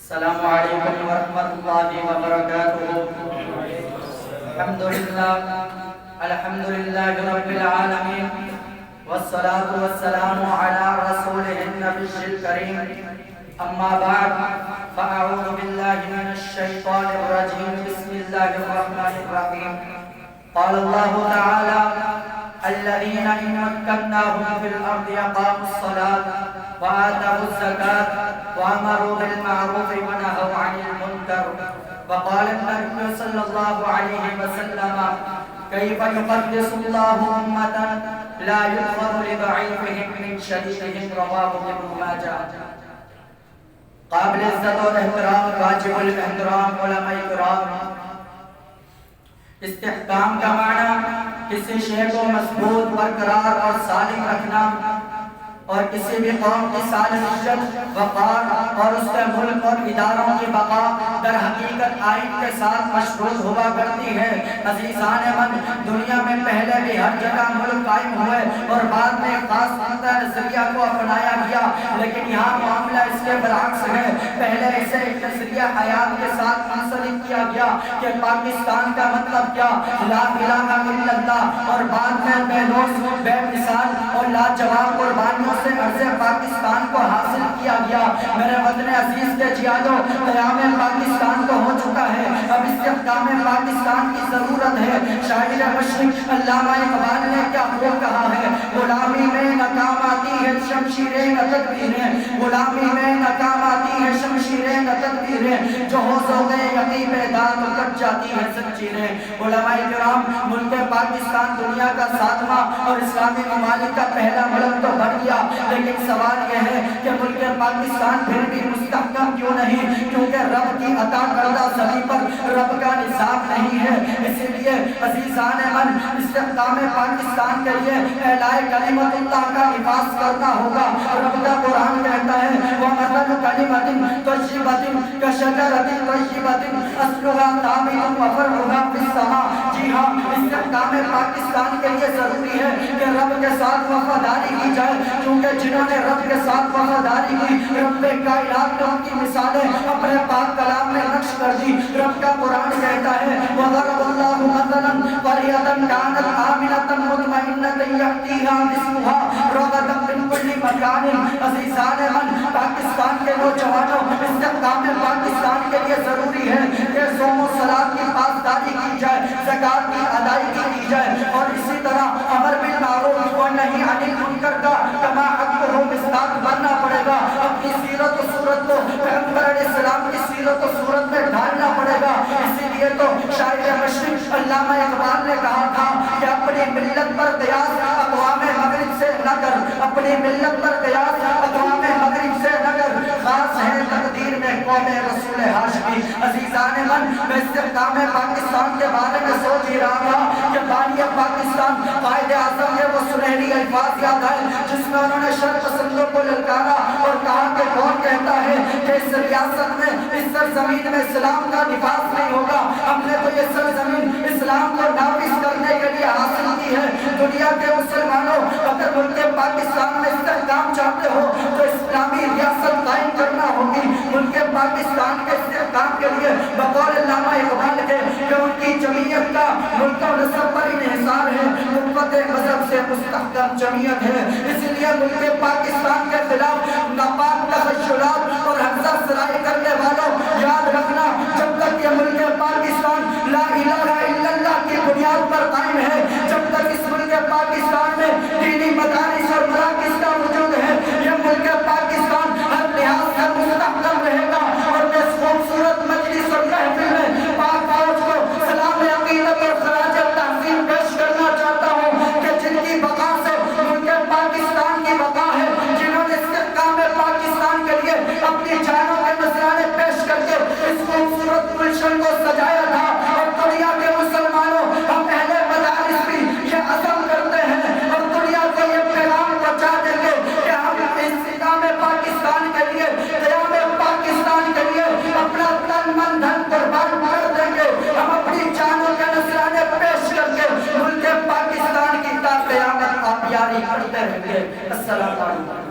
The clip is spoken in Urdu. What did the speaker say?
السلام علیکم ورحمۃ اللہ وبرکاتہ۔ الحمدللہ رب العالمین والصلاة والسلام علی رسولہ النبی الکریم، اما بعد فاعوذ باللہ من الشیطان الرجیم، بسم اللہ الرحمن الرحیم۔ قال اللہ تعالی الذین ان مکناہم فی الارض اقاموا الصلاة وآتوا الزکاة وامروا بالمعروف ونہوا عن المنکر۔ وقال النبی صلی اللہ علیہ وسلم کیف یقدس اللہ امتا لا یغفر لضعیفہم من شدیدہم، رواہ ابن ماجہ۔ قابل عزت و احترام واجب الاحترام علماء کرام، استحکام کا معنی کسی شے کو مضبوط، برقرار اور سالم رکھنا، اور کسی بھی قوم کی سالمیت، وقار اور اس کے ملک اور اداروں کی بقا در حقیقت آئین کے ساتھ مشروط ہوا کرتی ہے۔ عزیزان من، دنیا میں پہلے بھی ہر جگہ ملک قائم ہوئے اور بعد میں خاص نظریہ کو اپنایا گیا، لیکن یہاں معاملہ اس کے برعکس ہے۔ پہلے اسے ایک نظریہ حیات کے ساتھ منسلک کیا گیا کہ پاکستان کا مطلب کیا، لا الہ الا اللہ، اور بعد میں بے لوث، بے مثال اور لاجواب قربانیوں سے عرض پاکستان کو حاصل کیا گیا۔ میرے وطن عزیز کے جیادوں، قیام پاکستان کو ہو چکا ہے، اب استحکام پاکستان کی ضرورت ہے۔ شاعر مشرق علامہ اقبال نے کیا خوب کہا ہے، غلامی میں ناکام آتی ہے شمشیریں نہ تدبیریں، غلامی میں ناکام آتی ہے شمشیریں نہ تدبیریں، جو ہو ذوقِ یقین پیدا تو کٹ جاتی ہے زنجیریں۔ علماء کرام، ملک پاکستان دنیا کا 7واں اور اسلامی ممالک کا پہلا ملک تو بن گیا، لیکن سوال یہ ہے کہ ملک پاکستان پھر بھی مستحکم کیوں نہیں؟ کیونکہ رب کی عطا کردہ زمین پر رب کا نظام نہیں ہے۔ اسی لیے عزیزان من، استحکام پاکستان کے لیے اعلاء کلمت اللہ کا نفاذ کرنا ہوگا۔ رب کا قرآن کہتا ہے وَمَثَلُ كَلِمَةٍ طَيِّبَةٍ كَشَجَرَةٍ طَيِّبَةٍ أَصْلُهَا ثَابِتٌ وَفَرْعُهَا فِي السَّمَاء۔ جی ہاں، استحکام پاکستان کے لیے ضروری ہے کہ رب کے ساتھ وفاداری کی جائے، کیونکہ جنہوں نے رب کے ساتھ وفاداری کی، رب کائنات نے ان کی مثالیں اپنے پاک کلام میں نقش کر دی۔ رب کا قرآن کہتا ہے وَضَرَبَ اللَّهُ مَثَلًا قَرْيَةً كَانَتْ آمِنَةً مُطْمَئِنَّةً يَأْتِيهَا رِزْقُهَا رَغَدًا مِنْ كُلِّ مَكَانٍ۔ عزیزان من، پاکستان کے نوجوانوں، استحکام پاکستان کے لیے ضروری ہے کہ صوم و صلاۃ کی پاسداری کی جائے، زکوٰۃ کی ادائیگی کی جائے، اور اسی طرح امر بالمعروف و نہی عن المنکر کا کما حق ہو مصداق بننا پڑے گا۔ اپنی سیرت و صورت کو پیغمبر علیہ السلام کی سیرت و صورت میں ڈھالنا پڑے گا۔ اسی لیے تو شاعر مشرق علامہ اقبال نے کہا تھا کہ اپنی ملت پر قیاس اقوام مغرب سے نہ کر، اپنی ملت پر قیاس اقوام مغرب سے نہ کر، خاص ہے تقدیر میں قوم رسول ہاشمی۔ عزیزان من، میں استحکام پاکستان کے بارے میں سوچ ہی رہا تھا کہ بانی پاکستان قائد اعظم یہ وہ سنہری الفاظ یاد آئے جس میں انہوں نے شر پسندوں کو للکارا اور کہا کہ کون کہتا ہے کہ اس ریاست میں، اس سرزمین میں اسلام کا نفاذ نہیں ہوگا؟ ہم نے تو یہ سرزمین اسلام کو نافذ کرنے کے لیے حاصل کی ہے۔ دنیا کے مسلمانوں، اگر ملک پاکستان میں استحکام چاہتے ہو تو اسلامی ریاست قائم کرنا ہوگی۔ ملک پاکستان کے استحکام کے لیے بقول علامہ اقبال کے کہ ان کی جمعیت کا ملک و نسب پر انحصار ہے، قوت مذہب سے مستحکم جمعیت ہے۔ اسی لیے ملک پاکستان کے خلاف ناپاک تخیلات اور حقیقت سرائی کرنے والوں، یاد رکھنا جب تک یہ ملک پاکستان لا الہ الا اللہ کی بنیاد پر قائم ہے، جب تک اس ملک پاکستان میں دینی مدارس اور مراکز کا وجود ہے، یہ ملک پاکستان ہر لحاظ سے مستحکم رہے گا۔ اور میں اس خوبصورت مجلس اور محفل میں پاک فوج کو سلام عقیدت اور خراج تحسین پیش کرنا چاہتا ہوں کہ جن کی بقا سے ملک پاکستان کی بقا ہے، جنہوں نے استحکام پاکستان کے لیے اپنی جانوں کے نذرانے پیش کر کے اس خوبصورت گلشن کو سجایا تھا۔ اور دنیا کے مسلمانوں، ہم اہل مدارس بھی یہ عزم کرتے ہیں اور دنیا کو یہ پیغام پہنچا دیں گے کہ ہم استحکام پاکستان کے لیے، قیام پاکستان کے لیے اپنا تن من دھن قربان کر دیں گے۔ ہم اپنی جانوں کے نذرانے پیش کر کے ملک پاکستان کی تا قیامت آپ یاری کرتے رہیں گے۔ السلام علیکم۔